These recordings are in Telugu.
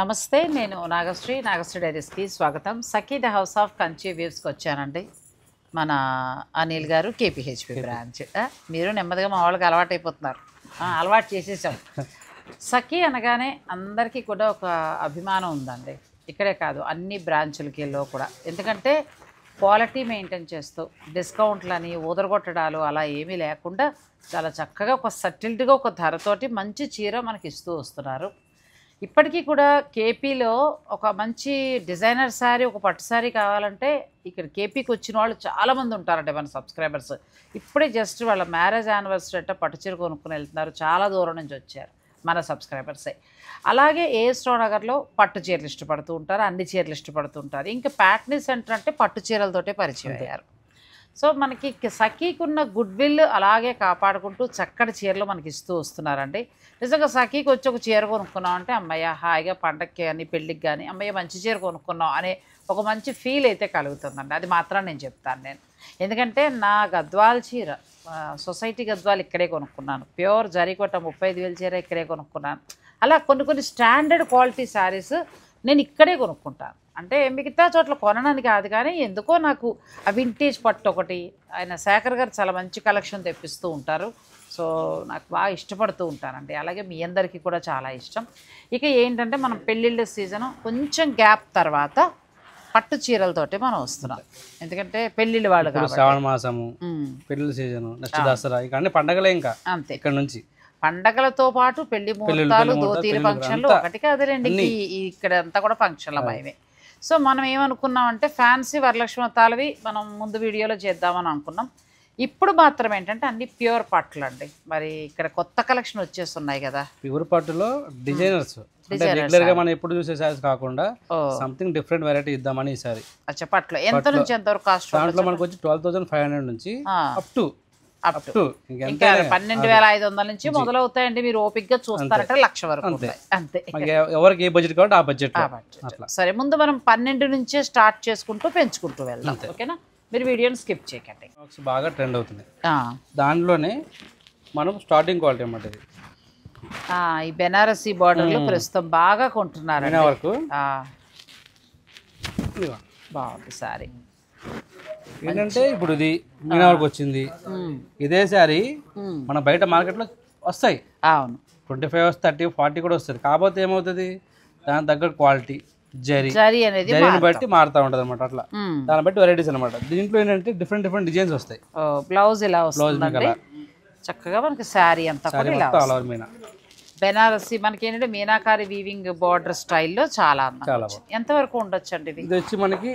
నమస్తే నేను నాగశ్రీ డైరీస్కి స్వాగతం. సఖీ ద హౌస్ ఆఫ్ కంచి వ్యూస్కి వచ్చానండి. మన అనిల్ గారు కేపీహెచ్పి బ్రాంచ్. మీరు నెమ్మదిగా మా వాళ్ళకి అలవాటు అయిపోతున్నారు. అలవాటు చేసేసాం. సఖీ అనగానే అందరికీ కూడా ఒక అభిమానం ఉందండి. ఇక్కడే కాదు అన్ని బ్రాంచులకిలో కూడా. ఎందుకంటే క్వాలిటీ మెయింటైన్ చేస్తూ డిస్కౌంట్లని ఊదరగొట్టడాలు అలా ఏమీ లేకుండా చాలా చక్కగా ఒక సటిల్డ్గా ఒక ధరతోటి మంచి చీర మనకి ఇస్తూ వస్తున్నారు. ఇప్పటికీ కూడా కేపీలో ఒక మంచి డిజైనర్ శారీ, ఒక పట్టు శారీ కావాలంటే ఇక్కడ కేపీకి వచ్చిన వాళ్ళు చాలామంది ఉంటారంటే మన సబ్స్క్రైబర్స్. ఇప్పుడే జస్ట్ వాళ్ళ మ్యారేజ్ యానివర్సరీ అంటే పట్టు చీర కొనుక్కుని వెళ్తున్నారు. చాలా దూరం నుంచి వచ్చారు మన సబ్స్క్రైబర్సే. అలాగే ఏఎస్ రావు నగర్లో పట్టు చీరలు ఇష్టపడుతూ ఉంటారు, అన్ని చీరలు ఇష్టపడుతూ ఉంటారు. ఇంకా ప్యాట్నీ సెంటర్ అంటే పట్టు చీరలతోటే పరిచయం అయ్యారు. సో మనకి సఖీకున్న గుడ్ విల్ అలాగే కాపాడుకుంటూ చక్కటి చీరలు మనకి ఇస్తూ వస్తున్నారండి. నిజంగా సఖీకి వచ్చి ఒక చీర కొనుక్కున్నాం అంటే అమ్మయ్య హాయిగా పండగకి కానీ పెళ్ళికి కానీ అమ్మయ్య మంచి చీర కొనుక్కున్నాం అనే ఒక మంచి ఫీల్ అయితే కలుగుతుందండి. అది మాత్రం నేను చెప్తాను. నేను ఎందుకంటే నా గద్వాల చీర సొసైటీ గద్వాలు ఇక్కడే కొనుక్కున్నాను. ప్యూర్ జరీకోట 35,000 చీర ఇక్కడే కొనుక్కున్నాను. అలా కొన్ని స్టాండర్డ్ క్వాలిటీ శారీస్ నేను ఇక్కడే కొనుక్కుంటాను. అంటే మిగతా చోట్ల కొనడానికి కాదు, కానీ ఎందుకో నాకు ఆ వింటేజ్ పట్టు ఒకటి, ఆయన శేఖర్ గారు చాలా మంచి కలెక్షన్ తెప్పిస్తూ ఉంటారు. సో నాకు బాగా ఇష్టపడుతూ ఉంటానండి. అలాగే మీ అందరికీ కూడా చాలా ఇష్టం. ఇక ఏంటంటే మనం పెళ్ళిళ్ళ సీజను కొంచెం గ్యాప్ తర్వాత పట్టు చీరలతోటి మనం వస్తున్నాం. ఎందుకంటే పెళ్ళిళ్ళు వాళ్ళు కాబట్టి శ్రావణ మాసము, పెళ్ళిళ్ళ సీజను, నెక్స్ట్ దసరా, ఇక అన్ని పండగలే. ఇంకా అంతే ఇక్కడ నుంచి పండగలతో పాటు పెళ్లి ముహూర్తాలు, దోతీల ఫంక్షన్లు ఒకటి కాదులేండి. ఇక్కడ అంతా కూడా ఫంక్షన్ల భయమే. సో మనం ఏమనుకున్నామంటే ఫ్యాన్సీ వరలక్ష్మి వ్రతాలవి మనం ముందు వీడియోలో చేద్దామని అనుకున్నాం. ఇప్పుడు మాత్రం ఏంటంటే అన్ని ప్యూర్ పట్టులు అండి. మరి ఇక్కడ కొత్త కలెక్షన్ వచ్చేస్తున్నాయి కదా. ప్యూర్ పట్టులో డిజైనర్స్ రెగ్యులర్ గా మనం ఎప్పుడు చూసే సారీస్ కాకుండా సంథింగ్ డిఫరెంట్ వెరైటీ ఇద్దామని ఈసారి. అచ్చా పట్టులో ఎంత నుంచి ఎంత వరకు కాస్ట్? దాంట్లో మనకు వచ్చి 12,500 నుంచి అప్ టు ఇంకా 12,500 నుంచి మొదలవుతాయండి. మీరు ఓపిక్ గా చూస్తారంటే 1,00,000 వరకు అంతే. ఎవరికి ఏ బడ్జెట్ కాబట్టి ఆ బడ్జెట్. సరే ముందు మనం 12 నుంచే స్టార్ట్ చేసుకుంటూ పెంచుకుంటూ వెళ్దాం. ఓకేనా? మీరు వీడియోని స్కిప్ చేయకండి. బాగా ట్రెండ్ అవుతుంది. దాంట్లోనే మనం స్టార్టింగ్ క్వాలిటీ అన్నమాట ఇది. ఈ బెనారసీ బార్డర్లో ప్రస్తుతం బాగా కొంటున్నారు వరకు. బాగుంది సారీ. ఏంటంటే ఇప్పుడు ఇది మీనా వరకు వచ్చింది. ఇదే సారీ మన బయట మార్కెట్లో వస్తాయి. అవును, 25 వస్తుంది, 30, 40 కూడా వస్తుంది. కాకపోతే ఏమవుతుంది, దాని తగ్గ క్వాలిటీ జరీ అనేది జరీని బట్టి మారుతూ ఉంటుంది అనమాట. అట్లా దాన్ని బట్టి వెరైటీస్ అనమాట. దీంట్లో ఏంటంటే డిఫరెంట్ డిజైన్స్ వస్తాయి. బ్లౌజ్ ఇలా వస్తుంది చక్కగా. మనకి శారీ అంతా మీనా బెనారసి మనకి ఏంటంటే మీనాకారి వీవింగ్ బార్డర్ స్టైల్లో చాలా ఎంతవరకు ఉండొచ్చు అండి? ఇది వచ్చి మనకి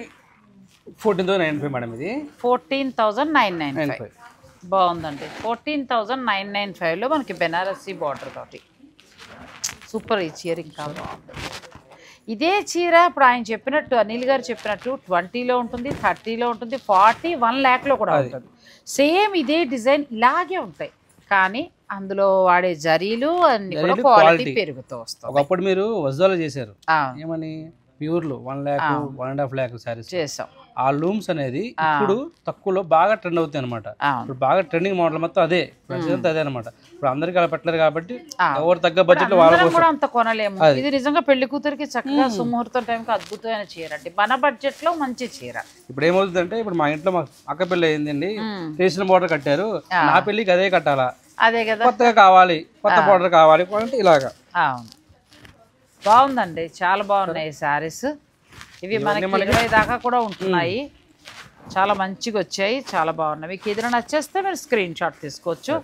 14,995 మేడం. ఇది 14,995 బాగుందండి. 14,995లో మనకి బెనారసీ బార్డర్ తోటి సూపర్. ఈ చీర ఇంకా బాగుంది. ఇదే చీర ఇప్పుడు ఆయన చెప్పినట్టు, అనిల్ గారు చెప్పినట్టు 20లో ఉంటుంది, 30లో ఉంటుంది, 40, 1 lakh కూడా ఉంటుంది. సేమ్ ఇదే డిజైన్ ఇలాగే ఉంటాయి, కానీ అందులో వాడే జరీలు అన్ని కూడా క్వాలిటీ పెరుగుతూ వస్తాయి. ఒకప్పుడు మీరు వజ్రాలు చేశారు ఏమని, ప్యూర్లు 1 lakh, 1.5 lakh సారీస్ చేసాం. ఆ లూమ్స్ అనేది ఇప్పుడు తక్కువలో బాగా ట్రెండ్ అవుతాయి అనమాట. ఇప్పుడు బాగా ట్రెండింగ్ మోడల్ మొత్తం అదే అదే అనమాట. ఇప్పుడు అందరికి అలా పెట్టలేరు కాబట్టి ఎవరు తగ్గ బడ్జెట్ లో వాళ్ళ కూడా అంత కొనలేము. ఇది నిజంగా పెళ్లి కూతురికి చక్కగా సుముహూర్తం టైంకి అద్భుతమైన చీర అండి, మన బడ్జెట్ లో మంచి చీర. ఇప్పుడు ఏమవుతుందంటే, ఇప్పుడు మా ఇంట్లో మా అక్క పెళ్లి అయిందండి, ట్రెడిషనల్ బోర్డర్ కట్టారు, నా పెళ్లికి అదే కట్టాలా, అదే కదా, కొత్తగా కావాలి, కొత్త బోర్డర్ కావాలి అంటే ఇలాగా. బాగుందండి, చాలా బాగున్నాయి శారీస్. ఇవి మనకి 20 దాకా కూడా ఉంటున్నాయి. చాలా మంచిగా వచ్చాయి, చాలా బాగున్నాయి. మీకు ఏదైనా నచ్చేస్తే మీరు స్క్రీన్ షాట్ తీసుకోవచ్చు.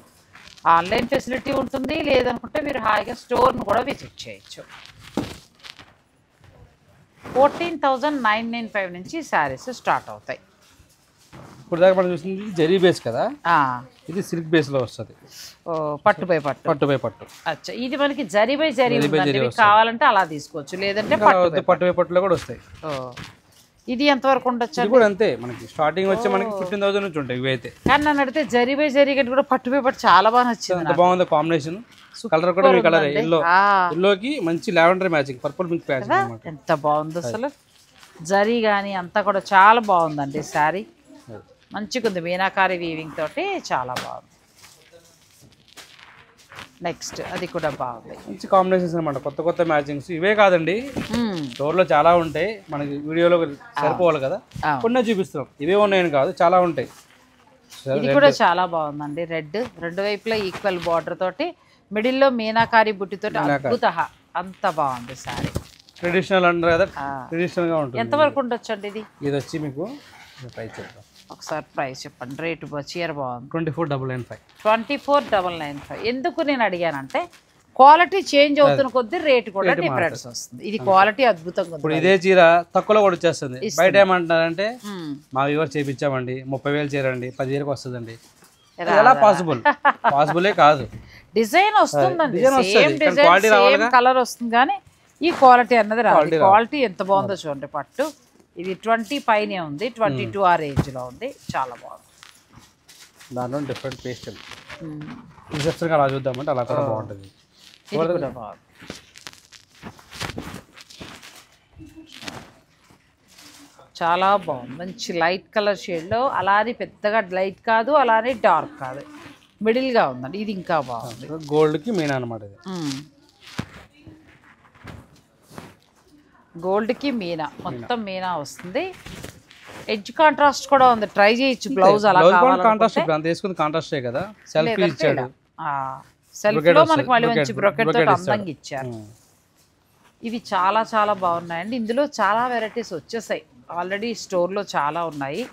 ఆన్లైన్ ఫెసిలిటీ ఉంటుంది, లేదనుకుంటే మీరు హాయిగా స్టోర్ను కూడా విజిట్ చేయొచ్చు. 14,995 నుంచి శారీస్ స్టార్ట్ అవుతాయి. ఇప్పుడు దాకా మనం చూసింది జరీ బేస్ కదా, ఇది సిల్క్ బేస్ లో వస్తుంది. పట్టుపై పట్టు. అచ్చా, ఇది మనకి జరీ బై జరీ కావాలంటే అలా తీసుకోవచ్చు, లేదంటే పట్టుపై పట్టులో కూడా వస్తాయి. ఇది ఎంతవరకు ఉండొచ్చు? ఇది కూడా అంతే, మనకి స్టార్టింగ్ వచ్చి మనకి 15,000 నుంచి ఉంటాయి ఇవి అయితే. కానీ నన్ను అడిగితే జరీ బై జరీ కంటే కూడా పట్టుపై పట్టు చాలా బాగా నచ్చింది. బాగుంది కాంబినేషన్. కలర్ కూడా మీ కలర్ ఎల్లోకి మంచి lavender matching, purple pink matching. ఎంత బాగుంది అసలు. జరీ కానీ అంతా కూడా చాలా బాగుందండి శారీ. మంచిగా ఉంది, మీనాకారి వీవింగ్ తోటి చాలా బాగుంది. నెక్స్ట్ అది కూడా బాగుంది. మంచి కాంబినేషన్స్ అనమాట, కొత్త కొత్త మ్యాచింగ్స్. ఇవే కాదండి, స్టోర్లో చాలా ఉంటాయి, మనకి వీడియోలో సరిపోవాలి కదా, కొన్ని చూపిస్తున్నాం. ఇవే ఉన్నాయని కాదు, చాలా ఉంటాయి. ఇది కూడా చాలా బాగుందండి. రెడ్ రెండు వైపులా ఈక్వల్ బార్డర్ తోటి, మిడిల్లో మీనాకారి బుట్టితోటి అద్భుత, అంత బాగుంది సారీ. ట్రెడిషనల్ అంటారు కదా, ట్రెడిషనల్ గా ఉంటుంది. ఎంత వరకు ఉండొచ్చు అండి ఇది? ఇది వచ్చి మీకు ప్రైస్ చెప్తాం, ఒకసారి ప్రైస్ చెప్పండి. రేటు చీర బాగుంది. 24,995. 24,995. ఎందుకు నేను అడిగానంటే క్వాలిటీ చేంజ్ అవుతున్న కొద్దీ రేట్ కూడా డిఫరెన్స్ వస్తుంది. ఇది క్వాలిటీ అద్భుతంగా ఉంది. ఇప్పుడు ఇదే చీర తక్కువలో కూడా వచ్చేస్తుంది. బయట ఏమంటారంటే మా వ్యూవర్ చేపించామండి 30,000 చీర అండి 10,000కి వస్తుందండి. ఎలా పాసిబుల్? పాసిబులే కాదు. డిజైన్ వస్తుందండి, సేమ్ డిజైన్ సేమ్ కలర్ వస్తుంది, కానీ ఈ క్వాలిటీ అన్నది రాదు. క్వాలిటీ ఎంత బాగుందో చూడండి. పట్టు ఇది 20 పైనే ఉంది, 22 ఆ రేంజ్ లో ఉంది. చాలా బాగుంది. దాంట్లో డిఫరెంట్ పేస్ట్ రిసెప్షన్ అలా చూద్దామంటే అలా కూడా బాగుంటుంది. ఇది కూడా బాగుంది. చాలా బాగుంది. మంచి లైట్ కలర్ షేడ్లో, అలానే పెద్దగా లైట్ కాదు, అలానే డార్క్ కాదు, మిడిల్గా ఉందండి. ఇది ఇంకా బాగుంది. గోల్డ్కి మీనా అనమాట. ఇది గోల్డ్కి మీనా, మొత్తం మీనా వస్తుంది. ఎడ్జ్ కాంట్రాస్ట్ కూడా ఉంది, ట్రై చేయొచ్చు. బ్లౌజ్ అలా కాంట్రాస్ట్ వేసుకుని కాంట్రాస్టే కదా, సెల్ఫ్ ఇచ్చాడు. సెల్ఫ్ లో మనకి మళ్ళీ మంచి బ్రొకెట్ తోటి అందంగా ఇచ్చారు. ఇవి చాలా చాలా బాగున్నాయండి. ఇందులో చాలా వెరైటీస్ వచ్చేసాయి, ఆల్రెడీ స్టోర్లో చాలా ఉన్నాయి.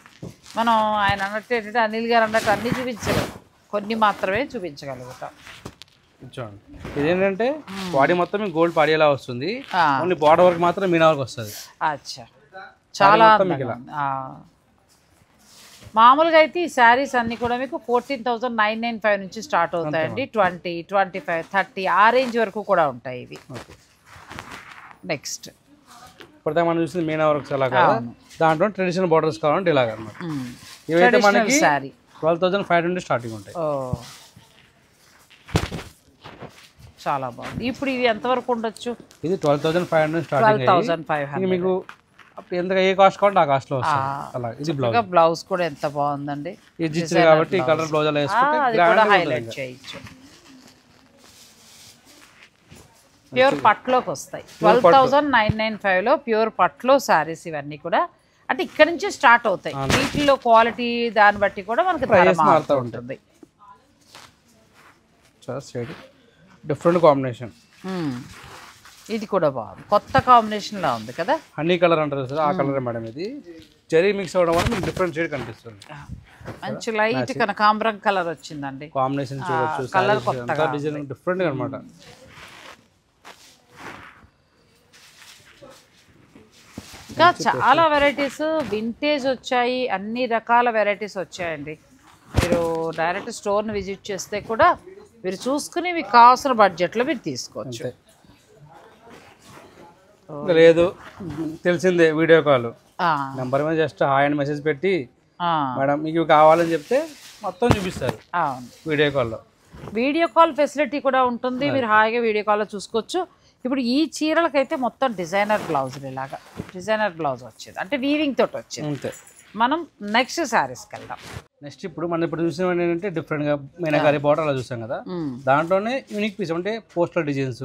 మనం ఆయన అన్నట్టు ఏంటంటే అనిల్ గారు అన్నట్టు అన్నీ చూపించగలం, కొన్ని మాత్రమే చూపించగలుగుతాం. చూడండి, ఇదేంటంటే బాడీ మొత్తం గోల్డ్ పాడేలా వస్తుంది, ఓన్లీ బార్డర్ వరకు మాత్రం మీనా వరకు వస్తుంది. అచ్చా, చాలా మామూలుగా అయితే ఈ శారీస్ అన్ని కూడా మీకు 14,995 నుంచి స్టార్ట్ అవుతాయండి. 20, 25, 30 ఆ రేంజ్ వరకు కూడా ఉంటాయి ఇవి. నెక్స్ట్ ఇప్పుడు మనం చూసింది మీనా వర్క్స్ అలా కదా, దాంట్లో ట్రెడిషనల్ బార్డర్స్ కావాలంటే ఇలాగ అనమాట. ఇవైతే మనకి 12,500 స్టార్టింగ్ ఉంటాయి. చాలా బాగుంది. ఇప్పుడు ఇవి ఎంతవరకు ఉండొచ్చు? ఇది 12,500 స్టార్టింగ్. 12,500 మీకు ఎంత ఏ కాస్ట్ కావాలంటే ఆ కాస్ట్ లో వస్తుంది. అలా ఇది బ్లౌజ్. బ్లౌజ్ కూడా ఎంత బాగుందండి. ఇది ఇచ్చింది కాబట్టి ఈ కలర్ బ్లౌజ్ అలా వేసుకుంటే గ్రాండ్ గా హైలైట్ చేయొచ్చు. ప్యూర్ పట్లోకి వస్తాయి. 12,995 లో ప్యూర్ పట్లో సారీస్ ఇవన్నీ కూడా. అంటే ఇక్కడ నుంచి స్టార్ట్ అవుతాయి. వీటిలో క్వాలిటీ దాన్ని బట్టి కూడా మనకి మారుతూ ఉంటుంది. Different combination. ఇది కూడా బాగుంది, కొత్త కాంబినేషన్ లా ఉంది కదా. హనీ కలర్ అంటారు సార్, ఆ కలర్ మేడం. ఇది చెరీ మిక్స్ అవ్వడం వల్ల మీకు డిఫరెంట్ షేడ్ కనిపిస్తుంది. మంచి లైట్ కనకాంబరం కలర్ వచ్చిందండి. కాంబినేషన్ చూడొచ్చు, కలర్ కొత్తగా డిజైన్ డిఫరెంట్ అన్నమాట. ఇంకా చాలా వెరైటీస్ వింటేజ్ వచ్చాయి, అన్ని రకాల వెరైటీస్ వచ్చాయండి. మీరు డైరెక్ట్ స్టోర్ని విజిట్ చేస్తే కూడా మీరు చూసుకుని మీకు కావాల్సిన బడ్జెట్లో మీరు తీసుకోవచ్చు. లేదు తెలిసిందే, వీడియో కాల్ నెంబర్ మీద జస్ట్ హాయ్ అని మెసేజ్ పెట్టి మేడం మీకు కావాలని చెప్తే మొత్తం చూపిస్తారు వీడియో కాల్లో. వీడియో కాల్ ఫెసిలిటీ కూడా ఉంటుంది, మీరు హాయిగా వీడియో కాల్లో చూసుకోవచ్చు. ఇప్పుడు ఈ చీరలకైతే మొత్తం డిజైనర్ బ్లౌజులు, ఇలాగా డిజైనర్ బ్లౌజ్ వచ్చేది, అంటే వీవింగ్ తోటి వచ్చేది. అంతే. మనం నెక్స్ట్ శారీస్కి వెళ్దాం. నెక్స్ట్ ఇప్పుడు మనం ఇప్పుడు చూసిన ఏంటంటే డిఫరెంట్గా మీనాకారి బార్డర్ అలా చూసాం కదా, దాంట్లోనే యూనిక్ పీస్ అంటే postal designs,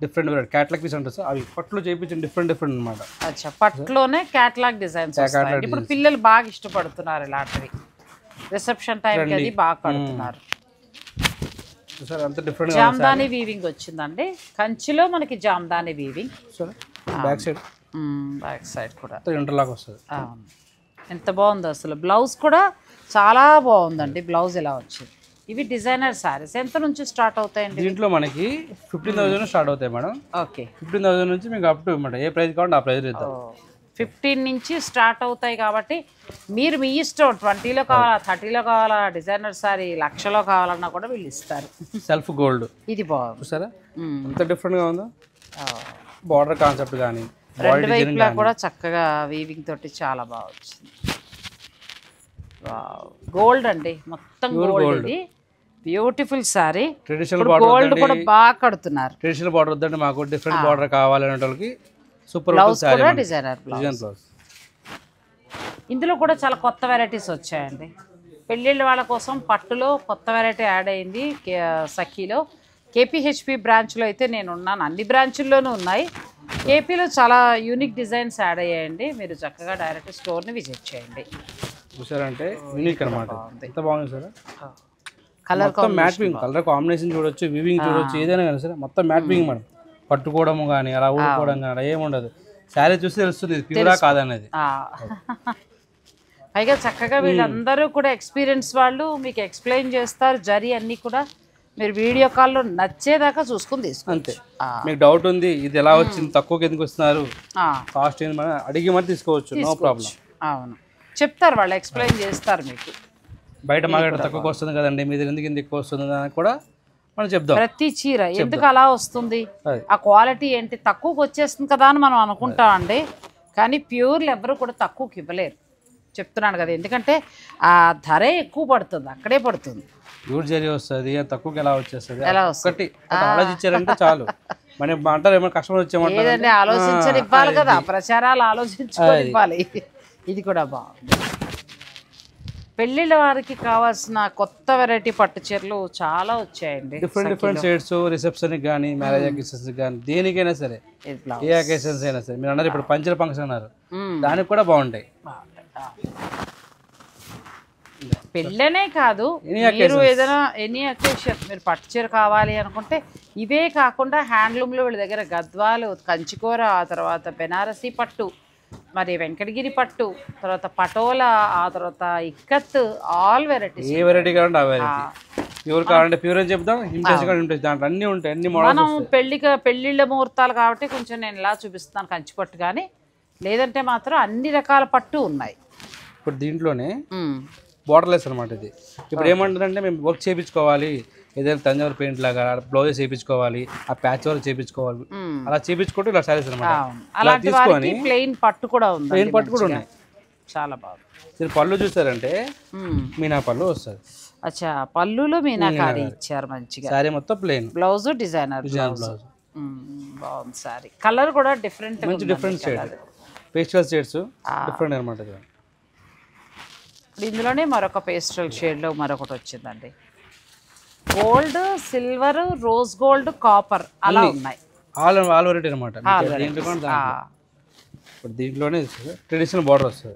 different variety catalogue piece అంటే అవి పట్లు చేయించండి, డిఫరెంట్ డిఫరెంట్ అనమాట. అచ్చా, పట్లోనే క్యాటలాగ్ డిజైన్స్. ఇప్పుడు పిల్లలు బాగా ఇష్టపడుతున్నారు ఇలాంటివి, రిసెప్షన్ టైంకి అది బాగా కడుతున్నారు. జామ్దాని వీవింగ్ వచ్చిందండి, కంచిలో మనకి జామ్దాని వీవింగ్. బ్యాక్ సైడ్ కూడా ఇంటర్లాక్ వస్తుంది. ఎంత బాగుందో అసలు. బ్లౌజ్ కూడా చాలా బాగుందండి, బ్లౌజ్ ఎలా వచ్చింది. ఇవి డిజైనర్ సారీస్ ఎంత నుంచి స్టార్ట్ అవుతాయండి? దీంట్లో మనకి 15,000 స్టార్ట్ అవుతాయి మేడం. ఓకే, 15,000 నుంచి మీకు అప్ టు ఏ ప్రైస్ కావాలంటే ఆ ప్రైస్ ఇద్దాం. 15 నుంచి స్టార్ట్ అవుతాయి కాబట్టి మీరు మీ ఇష్టం, 20లో కావాలా, 30లో కావాలా, డిజైనర్ సారీ 1,00,000లో కావాలన్నా కూడా వీళ్ళు ఇస్తారు. సెల్ఫ్ గోల్డ్ ఇది బాగుంది సరే, ఎంత డిఫరెంట్గా ఉందో. బార్డర్ కాన్సెప్ట్ కానీ రెండు వైపులా కూడా చక్కగా వీవింగ్ తోటి చాలా బాగా వచ్చింది. గోల్డ్ అండి, మొత్తం గోల్డ్. ఇది బ్యూటిఫుల్ సారీ. ట్రెడిషనల్ గోల్డ్ కూడా బాగా కడుతున్నారు. ట్రెడిషనల్ బార్డర్ వద్దంటే మాకు డిఫరెంట్ బార్డర్ కావాలనే వాళ్ళకి సూపర్ బ్లౌజ్ కూడా డిజైనర్ బ్లౌజ్. ఇందులో కూడా చాలా కొత్త వెరైటీస్ వచ్చాయండి. పెళ్ళిళ్ళ వాళ్ళ కోసం పట్టులో కొత్త వెరైటీ యాడ్ అయింది సఖీలో. కేపీహెచ్పి బ్రాంచ్లో అయితే నేను ఉన్నాను, అన్ని బ్రాంచుల్లోనూ ఉన్నాయి. కేపీలో చాలా యూనిక్ డిజైన్స్ యాడ్ అయ్యాయండి. మీరు చక్కగా డైరెక్ట్ స్టోర్ని విజిట్ చేయండి. చూసారంటే యూనిక్ అనమాట, ఎంత బాగుంది sir. Colour matching, colour combination చూడొచ్చు, వివింగ్ చూడొచ్చు, ఏదైనా కానీ సరే మొత్తం మ్యాచింగ్ మేడం. పట్టుకోవడం కానీ అలా ఊరుకోవడం కానీ అలా ఏముండదు. శారీ చూస్తే తెలుస్తుంది ప్యూరా కాదనేది. పైగా చక్కగా వీళ్ళందరూ కూడా ఎక్స్పీరియన్స్ వాళ్ళు మీకు ఎక్స్ప్లెయిన్ చేస్తారు. జరీ అన్నీ కూడా మీరు వీడియో కాల్లో నచ్చేదాకా చూసుకుని తీసుకోండి. మీకు డౌట్ ఉంది ఇది ఎలా వచ్చింది, తక్కువకి ఎందుకు వస్తున్నారు, కాస్ట్ ఏంది మనం అడిగి మరి తీసుకోవచ్చు, నో ప్రాబ్లం. అవును, చెప్తారు వాళ్ళు, ఎక్స్ప్లెయిన్ చేస్తారు మీకు. బయట మార్కెట్ తక్కువకి వస్తుంది కదండి, మీ దగ్గర ఎందుకు ఎక్కువ వస్తుంది అని కూడా మనం చెప్దాం. ప్రతి చీర ఎందుకు అలా వస్తుంది, ఆ క్వాలిటీ ఏంటి, తక్కువకి వచ్చేస్తుంది కదా అని మనం అనుకుంటామండి. కానీ ప్యూర్లు ఎవరు కూడా తక్కువకి ఇవ్వలేరు, చెప్తున్నాను కదా. ఎందుకంటే ఆ ధరే ఎక్కువ పడుతుంది, అక్కడే పడుతుంది. ప్యూర్ జరీ వస్తుంది, తక్కువకి ఎలా వచ్చేస్తుంది, ఒకటి ఆలోచించారంటే చాలు. మన అంటారు ఏమైనా కస్టమర్ వచ్చేమంటారు, ఏదంటే ఆలోచించని ఇవ్వాలి కదా, ప్రచారాలు ఆలోచించుకొని ఇవ్వాలి. ఇది కూడా బాగుంది. పెళ్ళిళ్ళ వారికి కావాల్సిన కొత్త వెరైటీ పట్టు చీరలు చాలా వచ్చాయండి. డిఫరెంట్ షేడ్స్, రిసెప్షన్ కానీ, మ్యారేజ్ అకేషన్స్ కానీ, దేనికైనా సరే, ఏ అకేషన్స్ అయినా సరే. మీరు అన్నారు ఇప్పుడు పంచల ఫంక్షన్ అన్నారు, దానికి కూడా బాగుంటాయి. పెళ్ళనే కాదు, మీరు ఏదైనా ఎనీ అకేషన్ మీరు పట్టు చీర కావాలి అనుకుంటే ఇవే కాకుండా హ్యాండ్లూమ్లో వీళ్ళ దగ్గర గద్వాలు, కంచికూర, ఆ తర్వాత బెనారసీ పట్టు, మరి వెంకటగిరి పట్టు, తర్వాత పటోలా, ఆ తర్వాత ఇక్కత్, ఆల్ వెరైటీస్. ఏ వెరైటీ కావాలంటే ఆ వెరైటీ. ప్యూర్ కావాలంటే ప్యూర్ అని చెప్తాం, దాంట్లో అన్నీ ఉంటాయి, అన్ని మోడల్స్. మనం పెళ్ళిళ్ళ ముహూర్తాలు కాబట్టి కొంచెం నేను ఇలా చూపిస్తాను కంచి పట్టు, కానీ లేదంటే మాత్రం అన్ని రకాల పట్టు ఉన్నాయి. ఇప్పుడు దీంట్లోనే బోర్డర్లెస్ అనమాట ఇది. ఇప్పుడు ఏమంటారంటే మేము వర్క్ చేయించుకోవాలి, ఏదైనా తంజావూరు పెయింట్ లాగా బ్లౌజెస్ చేయించుకోవాలి, ఆ ప్యాచ్ వర్క్ చేయించుకోవాలి, అలా చేయించుకుంటే ఇలా సారీస్ అనమాట. అలా తీసుకొని ప్లెయిన్ పట్టు కూడా ఉంది, ప్లెయిన్ పట్టు కూడా ఉన్నాయి, చాలా బాగుంది. మీరు పళ్ళు చూసారంటే మీనా పళ్ళు వస్తుంది. అచ్చా, పళ్ళులో మీనాకారి ఇచ్చారు మంచిగా. సారీ మొత్తం ప్లెయిన్, బ్లౌజ్ డిజైనర్ బ్లౌజ్. బాగుంది సారీ. కలర్ కూడా డిఫరెంట్, మంచి different shade, pastel shades different అనమాట. ఇప్పుడు ఇందులోనే మరొక పేస్టల్ షేడ్లో మరొకటి వచ్చిందండి. Gold, silver, rose gold, copper అలా ఉన్నాయి. ఆల్ వెరైటీ అనమాట. ఇప్పుడు దీంట్లోనే ట్రెడిషనల్ బార్డర్ వస్తుంది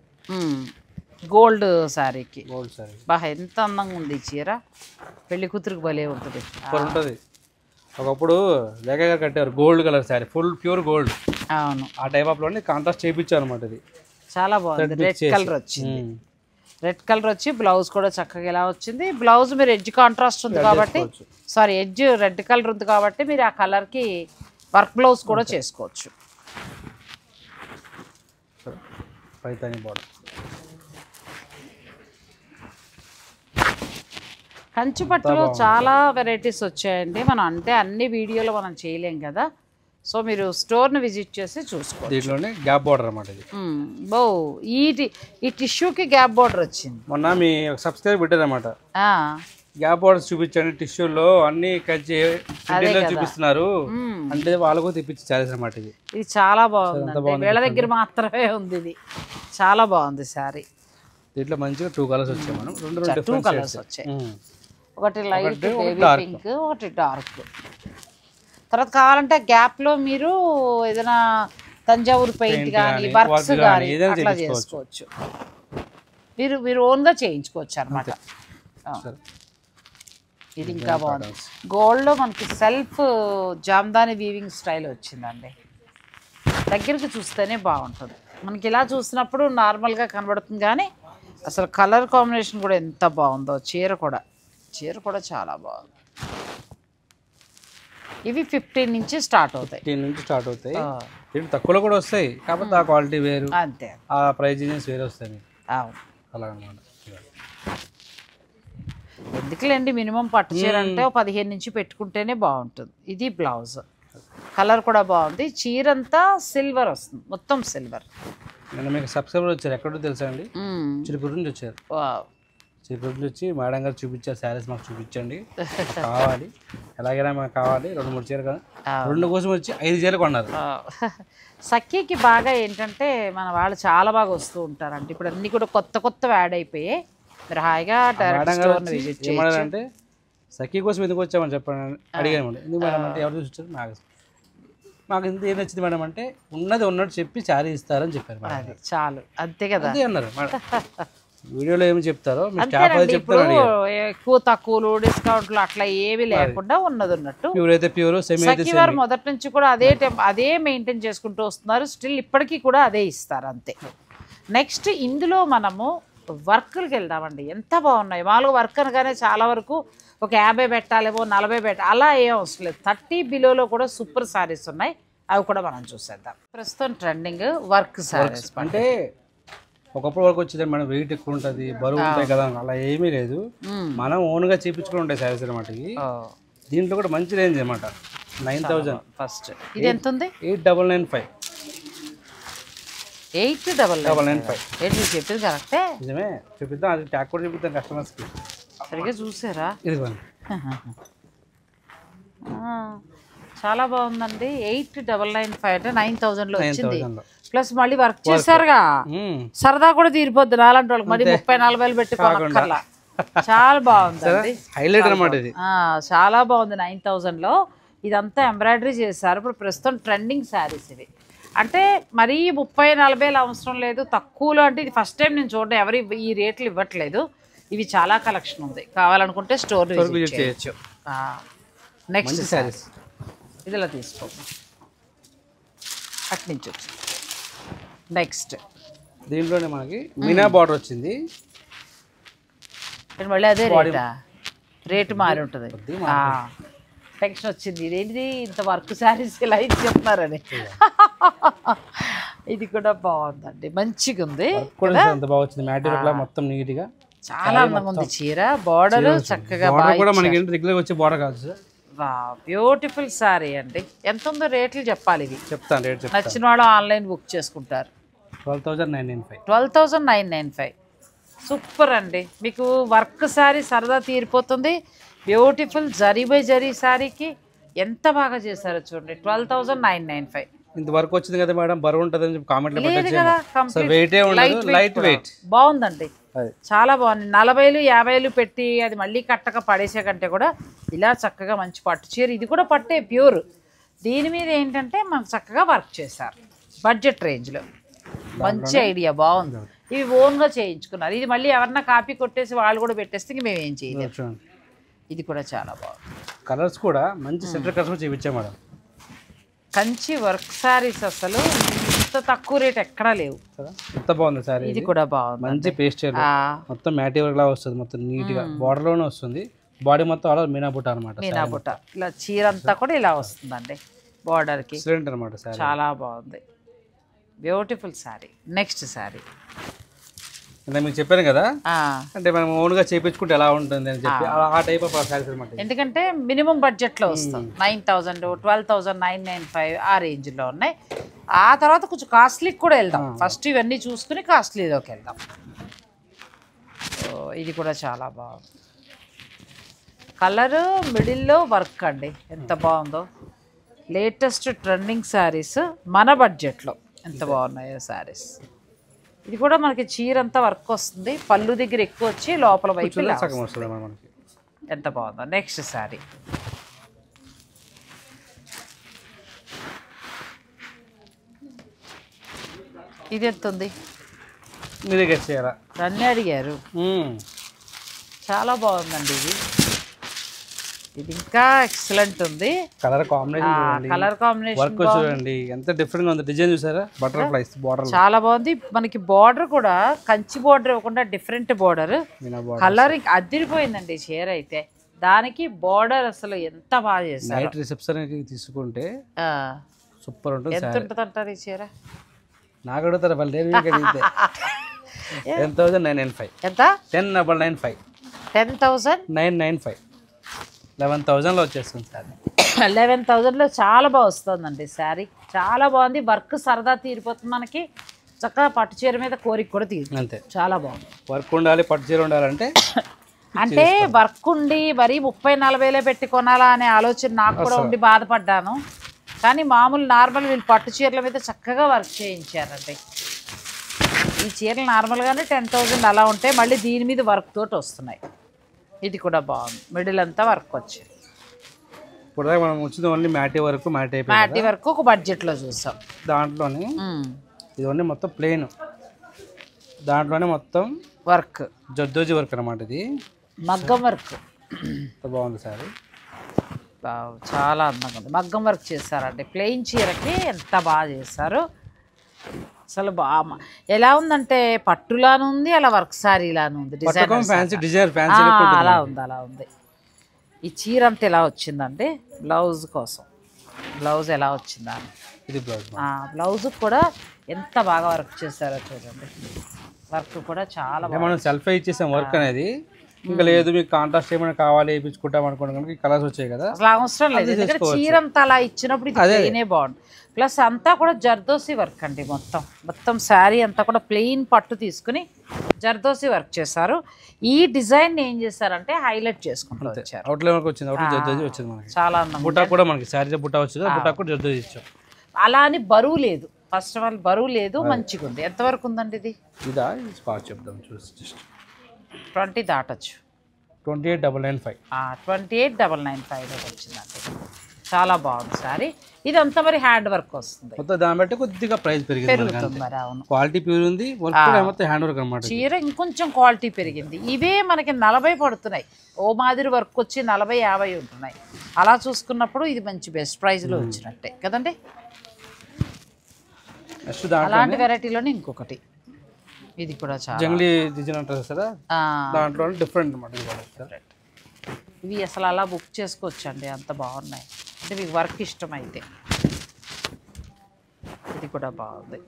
గోల్డ్ శారీకి. గోల్డ్ శారీ బాగా ఎంత అందంగా ఉంది ఈ చీర, పెళ్లి కూతురికి భలే ఉంటుంది. ఉంటుంది. ఒకప్పుడు లేఖ గారు కట్టారు gold colour sari, full pure gold. అవును, ఆ టైప్ ఆఫ్ లోనే కాంట్రాస్ట్ చేయించారు అనమాట. ఇది చాలా బాగుంది. రెడ్ కలర్ వచ్చింది, రెడ్ కలర్ వచ్చి బ్లౌజ్ కూడా చక్కగా ఇలా వచ్చింది. బ్లౌజ్ మీరు ఎడ్జ్ కాంట్రాస్ట్ ఉంది కాబట్టి, సారీ ఎడ్జ్ రెడ్ కలర్ ఉంది కాబట్టి మీరు ఆ కలర్కి వర్క్ బ్లౌజ్ కూడా చేసుకోవచ్చు. పైతాని బార్డర్. కంచి పట్టులో చాలా వెరైటీస్ వచ్చాయండి. మనం అంటే అన్ని వీడియోలో మనం చేయలేం కదా, సో మీరు స్టోర్ని విజిట్ చేసి చూసుకోండి. దీంట్లోనే గ్యాప్ బార్డర్ అన్నమాట ఇది. బో ఈ టిష్యూకి గ్యాప్ బార్డర్ వచ్చింది. మొన్న మీ సబ్స్క్రైబ్ పెట్టారన్నమాట, గ్యాప్ బార్డర్స్ చూపించండి టిష్యూలో అన్ని కంచి చూపిస్తున్నారు అంటే వాళ్ళకు తెప్పించి చారీస్ అన్నమాట. ఇది చాలా బాగుంది, వీళ్ళ దగ్గర మాత్రమే ఉంది. ఇది చాలా బాగుంది శారీ. దీంట్లో మంచిగా 2 కలర్స్ వచ్చాయి. మనం 2 కలర్స్ వచ్చాయి, ఒకటి లైట్ బేబీ పింక్, ఒకటి డార్క్. తర్వాత కావాలంటే గ్యాప్లో మీరు ఏదైనా తంజావూరు పెయింట్ కానీ వర్క్స్ కానీ అట్లా చేసుకోవచ్చు. మీరు ఓన్గా చేయించుకోవచ్చు అనమాట. ఇది ఇంకా బాగుంది. గోల్డ్లో మనకి సెల్ఫ్ జామ్దాని వీవింగ్ స్టైల్ వచ్చిందండి. దగ్గరికి చూస్తేనే బాగుంటుంది. మనకి ఇలా చూసినప్పుడు నార్మల్గా కనబడుతుంది, కానీ అసలు కలర్ కాంబినేషన్ కూడా ఎంత బాగుందో. చీర కూడా చాలా బాగుంది. ఇవి 15 నుంచి స్టార్ట్ అవుతాయి. 15 నుంచి స్టార్ట్ అవుతాయి. తక్కువలో కూడా వస్తాయి, కాకపోతే ఆ క్వాలిటీ వేరు, అంతే, ఆ ప్రైస్ వేరే వస్తాయి. అలా అన్నమాట. ఎందుకులేండి, మినిమం పట్టు చీర అంటే 15 నుంచి పెట్టుకుంటేనే బాగుంటుంది. ఇది బ్లౌజ్ కలర్ కూడా బాగుంది. చీర అంతా సిల్వర్ వస్తుంది, మొత్తం సిల్వర్. నేను మీకు సబ్స్క్రైబర్ వచ్చారు, ఎక్కడో తెలుసా అండి, చిరుపూర్ నుంచి వచ్చారు. చిరుపూర్ నుంచి వచ్చి మేడం గారు చూపించారు శారీస్, మాకు చూపించండి కావాలి, ఎలాగైనా మాకు కావాలి. 2-3 చీర కదా, 2 కోసం వచ్చి 5 చీరలు కొన్నారు. సఖీకి బాగా ఏంటంటే మన వాళ్ళు చాలా బాగా వస్తూ ఉంటారు. అంటే ఇప్పుడు అన్ని కూడా కొత్త యాడ్ అయిపోయాయి. మీరు హాయిగా డైరెక్ట్ ఏమన్నారంటే సఖీ కోసం ఎందుకు వచ్చామని చెప్పండి అడిగాను మేడం. ఎందుకు మేడం అంటే ఎవరు చూసి వచ్చారు మాకు ఇంత ఏం నచ్చింది మేడం అంటే ఉన్నది ఉన్నట్టు చెప్పి శారీ ఇస్తారని చెప్పారు మేడం. చాలు అంతే కదా అంతే అన్నారు మేడం. వీడియోలో ఏమి చెప్తారో ఇప్పుడు ఎక్కువ తక్కువలు డిస్కౌంట్లు అట్లా ఏవి లేకుండా ఉన్నది ఉన్నట్టు ప్యూర్ అయితే ప్యూర్, సెమీ అయితే సఖీ వారు మొదటి నుంచి కూడా అదే మెయింటైన్ చేసుకుంటూ వస్తున్నారు. స్టిల్ ఇప్పటికీ కూడా అదే ఇస్తారు అంతే. నెక్స్ట్ ఇందులో మనము వర్క్లకి వెళ్దామండి. ఎంత బాగున్నాయి. మామూలుగా వర్క్ అనగానే చాలా వరకు ఒక 50 పెట్టాలేమో 40 పెట్టాలి అలా ఏం అవసరం లేదు. 30 బిలోలో కూడా సూపర్ శారీస్ ఉన్నాయి. అవి కూడా మనం చూసేద్దాం. ప్రస్తుతం ట్రెండింగ్ వర్క్ శారీస్ అంటే ఒకప్పుడు వరకు వచ్చేది మనం వెయిట్ ఎక్కువ ఉంటుంది, బరువు ఉంటాయి కదా, అలా ఏమీ లేదు. మనం ఓన్గా చేయించుకుని ఉంటాయి శారీస్ అనమాట. దీంట్లో కూడా మంచి రేంజ్ అనమాట. 9,000 ఫస్ట్. ఇది ఎంత ఉంది? 8,995. 8,995. ఏంటి చెప్పింది కరెక్టే? నిజమే చూపిద్దాం. అది ట్యాగ్ కూడా చూపిద్దాం కస్టమర్స్కి. సరిగ్గా చూసారా? ఇదిగోండి. చాలా బాగుందండి. 8,995 అంటే 9,000లో వచ్చింది. ప్లస్ మళ్ళీ వర్క్ చేశారుగా, సరదా కూడా తీరిపోద్ది నాలంటి వాళ్ళకి. మళ్ళీ 30-40 పెట్టుకోనక్కర్లా. చాలా బాగుందండి. హైలైట్ అనమాట ఇది. చాలా బాగుంది. 9,000లో ఇదంతా ఎంబ్రాయిడరీ చేశారు. ఇప్పుడు ప్రస్తుతం ట్రెండింగ్ శారీస్ ఇవి. అంటే మరీ 30-40 అవసరం లేదు, తక్కువలో. అంటే ఇది ఫస్ట్ టైం నేను చూడడం. ఎవరు ఈ రేట్లు ఇవ్వట్లేదు. ఇవి చాలా కలెక్షన్ ఉంది. కావాలనుకుంటే స్టోర్ విజిట్ చేయొచ్చు. నెక్స్ట్ శారీస్ ఇదిలా తీసుకో. అటు నుంచి వచ్చి నెక్స్ట్ దీంట్లోనే మనకి మీనా బార్డర్ వచ్చింది. మళ్ళీ అదే రేటు మారి ఉంటుంది. టెన్షన్ వచ్చింది. ఇదేంటిది ఇంత వర్క్ శారీస్ ఇలా ఇది చెప్తున్నారని. ఇది కూడా బాగుందండి, మంచిగా ఉంది. మొత్తం నీట్ గా చాలా అందంగా ఉంది చీర. బార్డర్ చక్కగా బ్యూటిఫుల్ శారీ అండి. ఎంత ఉందో రేట్లు చెప్పాలి. ఇవి చెప్తాను. రేట్ నచ్చిన వాళ్ళు ఆన్లైన్ బుక్ చేసుకుంటారు. 12,995. సూపర్ అండి. మీకు వర్క్ శారీ సరదా తీరిపోతుంది. బ్యూటిఫుల్ జరీ బై జరీ శారీకి ఎంత బాగా చేశారో చూడండి. 12,995. ఇంత వర్క్ వచ్చింది కదా మేడం, బరువు ఉంటుందని చెప్పి కామెంట్లు బాగుందండి. చాలా బాగుంది. 40,000-50,000 పెట్టి అది మళ్ళీ కట్టక పడేసే కంటే కూడా ఇలా చక్కగా మంచి పట్టు చీర. ఇది కూడా పట్టే ప్యూర్. దీని మీద ఏంటంటే మనకు చక్కగా వర్క్ చేశారు బడ్జెట్ రేంజ్లో. మంచి ఐడియా, బాగుంది. ఇవి ఓన్గా చేయించుకున్నారు. ఇది మళ్ళీ ఎవరన్నా కాపీ కొట్టేసి వాళ్ళు కూడా పెట్టేస్తే ఇంక మేము ఏం చేయలేదు. ఇది కూడా చాలా బాగుంది. కలర్స్ కూడా మంచి సెంటర్ కలర్స్ చూపించాం మేడం. కంచి వర్క్ శారీస్ అసలు ఇంత తక్కువ రేట్ ఎక్కడా లేవు. ఎంత బాగుంది సారీ. ఇది కూడా బాగుంది. మంచి పేస్ట్ మొత్తం మ్యాటీ వర్క్ లా వస్తుంది. మొత్తం నీట్ గా బార్డర్ లోనే వస్తుంది. బాడీ మొత్తం అలా మీనా బుట్ట అనమాట. మీనా బుట్ట ఇలా చీర అంతా కూడా ఇలా వస్తుందండి బార్డర్ కి. అనమాట. చాలా బాగుంది. బ్యూటిఫుల్ శారీ. నెక్స్ట్ శారీ మీకు చెప్పాను కదా, అంటే మనం ఓన్ గా చేయించుకుంటే ఎలా ఉంటుంది అని చెప్పి ఆ టైప్ ఆఫ్ శారీస్ అనమాట. ఎందుకంటే మినిమం బడ్జెట్ లో వస్తుంది. 9,000, 12,995 ఆ రేంజ్ లో ఉన్నాయి. ఆ తర్వాత కొంచెం కాస్ట్లీకి కూడా వెళ్దాం. ఫస్ట్ ఇవన్నీ చూసుకుని కాస్ట్లీలోకి వెళ్దాం. ఇది కూడా చాలా బాగుంది. కలరు మిడిల్లో వర్క్ అండి, ఎంత బాగుందో. లేటెస్ట్ ట్రెండింగ్ శారీస్ మన బడ్జెట్లో ఎంత బాగున్నాయో శారీస్. ఇది కూడా మనకి చీర అంతా వర్క్ వస్తుంది. పళ్ళు దగ్గర ఎక్కువ వచ్చి లోపల వైపు ఎంత బాగుందో. నెక్స్ట్ శారీ ఇది ఎంత ఉంది? మీరే గెస్ చేయాలా? నన్నే అడిగారు. చాలా బాగుందండి ఇది. ఇది ఇంకా ఎక్సలెంట్ ఉంది. కలర్ కాంబినేషన్ చూడండి ఎంత డిఫరెంట్ గా ఉంది. డిజైన్ చూసారా? బటర్ఫ్లైస్ బార్డర్ చాలా బాగుంది. మనకి బార్డర్ కూడా కంచి బార్డర్ ఇవ్వకుండా డిఫరెంట్ బార్డర్. కలర్ అదిరిపోయిందండి చీర అయితే. దానికి బార్డర్ అసలు ఎంత బాగా చేశారు. నైట్ రిసెప్షన్ తీసుకుంటే సూపర్ ఉంటుంది. ఎంత ఉంటుంది అంటారు ఈ చీర? నాకు అడుగుతారా వాళ్ళు? 10,995. ఎంత? 10,995. 10,995. 11,000లో వచ్చేస్తుంది సారీ. 11,000లో చాలా బాగా వస్తుందండి శారీ. చాలా బాగుంది. వర్క్ సరదా తీరిపోతుంది మనకి. చక్కగా పట్టు చీర మీద కోరిక కూడా తీరుతుంది. అంతే. చాలా బాగుంది. వర్క్ ఉండాలి, పట్టు చీర ఉండాలంటే అంటే వర్క్ ఉండి మరీ 30-40 పెట్టి కొనాలా అనే ఆలోచన నాకు కూడా ఉండి బాధపడ్డాను. కానీ మామూలు నార్మల్ వీళ్ళు పట్టు చీరల మీద చక్కగా వర్క్ చేయించారండి. ఈ చీరలు నార్మల్గానే 10,000 అలా ఉంటాయి. మళ్ళీ దీని మీద వర్క్ తోటి వస్తున్నాయి. ఇది కూడా బాగుంది, మిడిల్ అంతా వర్క్ వచ్చింది. ఇప్పుడు మనం వచ్చింది ఓన్లీ మ్యాటీ వరకు, మ్యాటీ వరకు ఒక బడ్జెట్లో చూసాం. దాంట్లోనే ఇది ఓన్లీ మొత్తం ప్లెయిన్, దాంట్లోనే మొత్తం వర్క్, జర్దోజీ వర్క్ అనమాట. ఇది మగ్గం వర్క్ బాగుంది సార్, చాలా అందంగా ఉంది. మగ్గం వర్క్ చేశారండి ప్లెయిన్ చీరకి, ఎంత బాగా చేశారు అసలు. బాగా ఎలా ఉందంటే పట్టులాను ఉంది, అలా వర్క్ శారీలాను ఉంది, డిజైన్ అలా ఉంది, అలా ఉంది. ఈ చీర అంతా ఎలా వచ్చిందండి బ్లౌజ్ కోసం, బ్లౌజ్ ఎలా వచ్చిందా, ఇది బ్లౌజ్. బ్లౌజ్ కూడా ఎంత బాగా వర్క్ చేశారో చూడండి, వర్క్ కూడా చాలా బాగా. మనం సెల్ఫ్ ఇచ్చేసాం వర్క్ అనేది, ఇంకా లేదు మీకు కాంట్రాస్ట్ ఏమైనా కావాలి వేయించుకుంటాం అనుకోండి కనుక కలర్స్ వచ్చాయి కదా, అసలు అవసరం లేదు. ఎందుకంటే చీర అంతా అలా ఇచ్చినప్పుడు ఇది ప్లెయినే బాగుంది. ప్లస్ అంతా కూడా జర్దోసి వర్క్ అండి, మొత్తం శారీ అంతా కూడా ప్లెయిన్ పట్టు తీసుకుని జర్దోసి వర్క్ చేశారు. ఈ డిజైన్ ఏం చేశారంటే హైలైట్ చేసుకుంటూ వచ్చారు. అవుట్లైన్ వచ్చింది, జర్దోసి వచ్చింది మనకి. చాలా అందం, బుట్ట కూడా మనకి శారీ బుట్ట వచ్చింది, బుట్ట కూడా జర్దోసి ఇచ్చాం. అలా అని బరువు లేదు, ఫస్ట్ ఆఫ్ ఆల్ బరువు లేదు, మంచిగా ఉంది. ఎంతవరకు ఉందండి ఇది? ఇదా స్పాట్ చెప్తాం చూసి, జస్ట్ 20 దాటచ్చు, 28,995. 28,995 వచ్చిందండి, చాలా బాగుంది సారీ. ఇదంతా మరి హ్యాండ్ వర్క్ వస్తుంది, మొత్తం దాన్ని బట్టి కొద్దిగా ప్రైస్ పెరుగుతుంది. మరి అవును, క్వాలిటీ ప్యూర్ ఉంది, వర్క్ కూడా మొత్తం హ్యాండ్ వర్క్ అన్నమాట. చీర ఇంకొంచెం క్వాలిటీ పెరిగింది. ఇవే మనకి 40 పడుతున్నాయి, ఓ మాదిరి వర్క్ వచ్చి 40-50 ఉంటున్నాయి. అలా చూసుకున్నప్పుడు ఇది మంచి బెస్ట్ ప్రైస్లో వచ్చినట్టే కదండి. అలాంటి వెరైటీలోనే ఇంకొకటి, ఇది కూడా చాలా జంగ్లీ డిజైన్ అంటారు సార్, దాంట్లో డిఫరెంట్ అన్నమాట. ఇవి అసలు అలా బుక్ చేసుకోవచ్చు అండి, అంత బాగున్నాయి. అంటే మీకు వర్క్ ఇష్టమైతే. ఇది కూడా బాగుంది,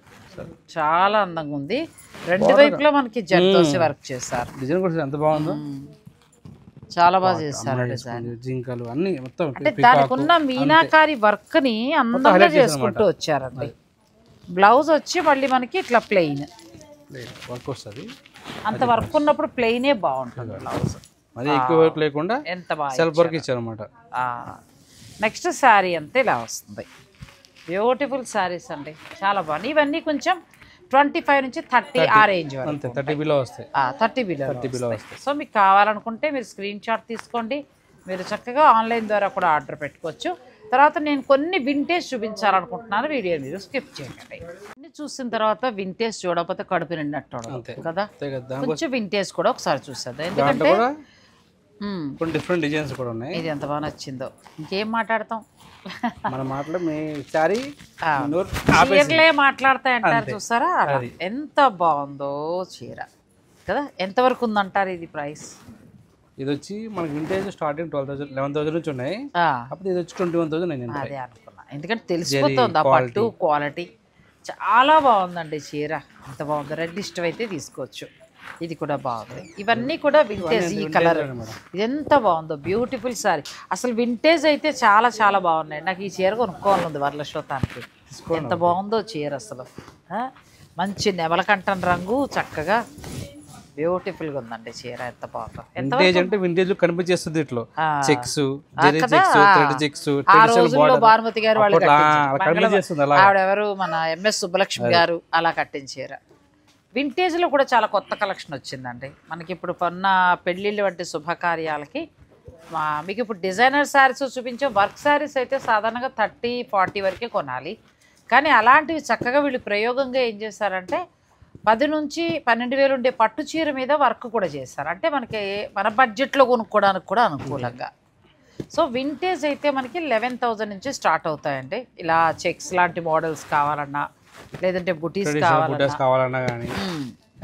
చాలా అందంగా ఉంది. రెండు వైపులా మనకి జర్దోసి వర్క్ చేశారు. డిజైన్ కూడా ఎంత బాగుందో, చాలా బాగా చేశారు డిజైన్. జింకలు అన్ని మొత్తం అంటే దానికి ఉన్న మీనాకారి వర్క్ ని అందంగా చేసుకుంటూ వచ్చారండి. బ్లౌజ్ వచ్చి మళ్ళీ మనకి ఇట్లా ప్లెయిన్ వర్క్ వస్తుంది. అంత వర్క్ ఉన్నప్పుడు ప్లెయినే బాగుంటుంది బ్లౌజ్, మరి ఎక్కువ వర్క్ లేకుండా ఎంత బాగా సెల్ఫ్ వర్క్ ఇచ్చారన్నమాట. నెక్స్ట్ శారీ అంతా ఇలా వస్తుంది, బ్యూటిఫుల్ శారీస్ అండి, చాలా బాగుంది. ఇవన్నీ కొంచెం 25 నుంచి 30 ఆ రేంజ్ వరకు, 30 బిలో వస్తాయి, 30 బిలో వస్తాయి. సో మీకు కావాలనుకుంటే మీరు స్క్రీన్ షాట్ తీసుకోండి, మీరు చక్కగా ఆన్లైన్ ద్వారా కూడా ఆర్డర్ పెట్టుకోవచ్చు. తర్వాత నేను కొన్ని వింటేజ్ చూపించాలనుకుంటున్నాను, వీడియో మీరు స్కిప్ చేయండి. అన్ని చూసిన తర్వాత వింటేజ్ చూడకపోతే కడుపు నిండినట్టు కదా, కొంచెం వింటేజ్ కూడా ఒకసారి చూసేద్దాం. ఎందుకంటే కొన్ని డిఫరెంట్ డిజైన్స్ కూడా ఉన్నాయి. ఇది ఎంత బాగా నచ్చిందో, ఇంకేం మాట్లాడతాం, మన మాటలు మీ సారీ చీరలే మాట్లాడతాయి అంటారు చూసారా, ఎంత బాగుందో చీర కదా. ఎంతవరకు ఉందంటారు ఇది ప్రైస్? ఇది వచ్చి మనకి వింటేజ్ స్టార్టింగ్ 12,000 11,000 నుంచి ఉన్నాయి, అప్పుడు ఇది వచ్చి 21,000. అదే అనుకున్నా, ఎందుకంటే తెలిసిపోతుంది ఆ పట్టు క్వాలిటీ. చాలా బాగుందండి చీర, ఎంత బాగుంది. రెడ్ ఇష్టం అయితే తీసుకోవచ్చు, ఇది కూడా బాగుంది. ఇవన్నీ కూడా వింటేజ్, ఈ కలర్ ఇది ఎంత బాగుందో, బ్యూటిఫుల్ సారీ. అసలు వింటేజ్ అయితే చాలా చాలా బాగున్నాయి. నాకు ఈ చీర కొనుక్కోవాలనుంది వరలక్ష్మతానికి, ఎంత బాగుందో చీర అసలు. మంచి నెమలకంఠం రంగు, చక్కగా బ్యూటిఫుల్ గా ఉందండి చీర, ఎంత బాగుందో. వింటేజ్ అంటే వింటేజ్ కనిపించేస్తుంది, ఇట్లా చెక్స్, ఆ రోజుల్లో భానుమతి గారు వాళ్ళు ఆవిడెవరు, మన MS సుబ్బలక్ష్మి గారు అలా కట్టించారు. వింటేజ్ లో కూడా చాలా కొత్త కలెక్షన్ వచ్చిందండి మనకి. ఇప్పుడు కొన్న పెళ్లిళ్ళు వంటి శుభకార్యాలకి మీకు ఇప్పుడు డిజైనర్ శారీస్ చూపించే, వర్క్ శారీస్ అయితే సాధారణంగా 30-40 వరకే కొనాలి. కానీ అలాంటివి చక్కగా వీళ్ళు ప్రయోగంగా ఏం చేశారంటే 10 నుంచి 12,000 ఉండే పట్టు చీర మీద వర్క్ కూడా చేస్తారు. అంటే మనకి మన బడ్జెట్లో కొనుక్కోవడానికి కూడా అనుకూలంగా. సో వింటేజ్ అయితే మనకి 11,000 నుంచి స్టార్ట్ అవుతాయండి. ఇలా చెక్స్ లాంటి మోడల్స్ కావాలన్నా, లేదంటే బుటీస్ కావాలన్నా కానీ,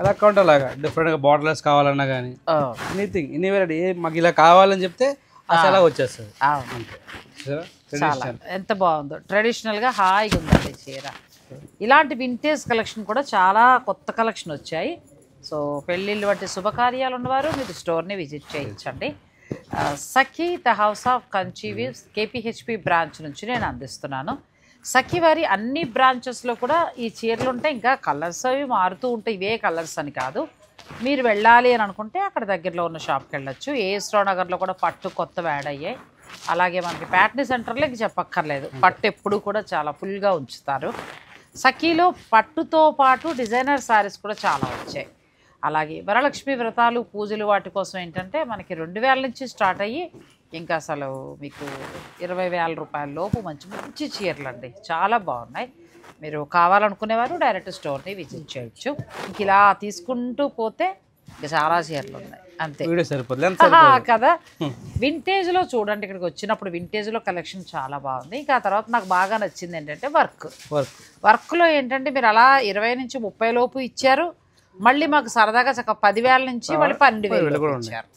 ఎలా కౌంటర్ లాగా డిఫరెంట్గా బార్డర్స్ కావాలన్నా కానీ, ఎనీథింగ్ ఎనీవేర్ మాకు ఇలా కావాలని చెప్తే అలా వచ్చేస్తుంది. చాలా ఎంత బాగుందో, ట్రెడిషనల్గా హాయిగా ఉందండి చీర. ఇలాంటి వింటేజ్ కలెక్షన్ కూడా చాలా కొత్త కలెక్షన్ వచ్చాయి. సో పెళ్ళిళ్ళు వంటి శుభకార్యాలు ఉన్నవారు మీరు స్టోర్ని విజిట్ చేయించండి. Sakhi the House of Kanchi Weaves KPHP branch నుంచి నేను అందిస్తున్నాను. సఖీ వారి అన్ని బ్రాంచెస్లో కూడా ఈ చీరలు ఉంటాయి. ఇంకా కలర్స్ అవి మారుతూ ఉంటాయి, ఇవే కలర్స్ అని కాదు. మీరు వెళ్ళాలి అని అనుకుంటే అక్కడ దగ్గరలో ఉన్న షాప్కి వెళ్ళొచ్చు. AS రావు నగర్లో కూడా పట్టు కొత్తవి యాడ్ అయ్యాయి. అలాగే మనకి ప్యాట్నీ సెంటర్లో చెప్పక్కర్లేదు, పట్టు ఎప్పుడు కూడా చాలా ఫుల్గా ఉంచుతారు. సఖీలో పట్టుతో పాటు డిజైనర్ శారీస్ కూడా చాలా వచ్చాయి. అలాగే వరలక్ష్మి వ్రతాలు పూజలు వాటి కోసం ఏంటంటే మనకి 2000 నుంచి స్టార్ట్ అయ్యి ఇంకా అసలు మీకు 20,000 రూపాయల లోపు మంచి మంచి చీరలు అండి, చాలా బాగున్నాయి. మీరు కావాలనుకునేవారు డైరెక్ట్ స్టోర్ని విజిట్ చేయొచ్చు. ఇంక ఇలా తీసుకుంటూ పోతే ఇంకా చాలా చీరలు ఉన్నాయి అంతే కదా. వింటేజ్లో చూడండి, ఇక్కడికి వచ్చినప్పుడు వింటేజ్లో కలెక్షన్ చాలా బాగుంది. ఇంకా ఆ తర్వాత నాకు బాగా నచ్చింది ఏంటంటే వర్క్లో ఏంటంటే మీరు అలా 20 నుంచి 30 లోపు ఇచ్చారు, మళ్ళీ మాకు సరదాగా చక్క 10,000 నుంచి మళ్ళీ 12,000 ఇచ్చారు.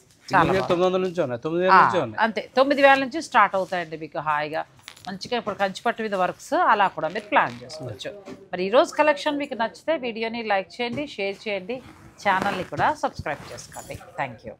అంతే 9,000 నుంచి స్టార్ట్ అవుతాయండి మీకు హాయిగా మంచిగా. ఇప్పుడు కంచిపట్టు మీద వర్క్స్ అలా కూడా మీరు ప్లాన్ చేసుకోవచ్చు. మరి ఈరోజు కలెక్షన్ మీకు నచ్చితే వీడియోని లైక్ చేయండి, షేర్ చేయండి, ఛానల్ని కూడా సబ్స్క్రైబ్ చేసుకోండి. Thank you.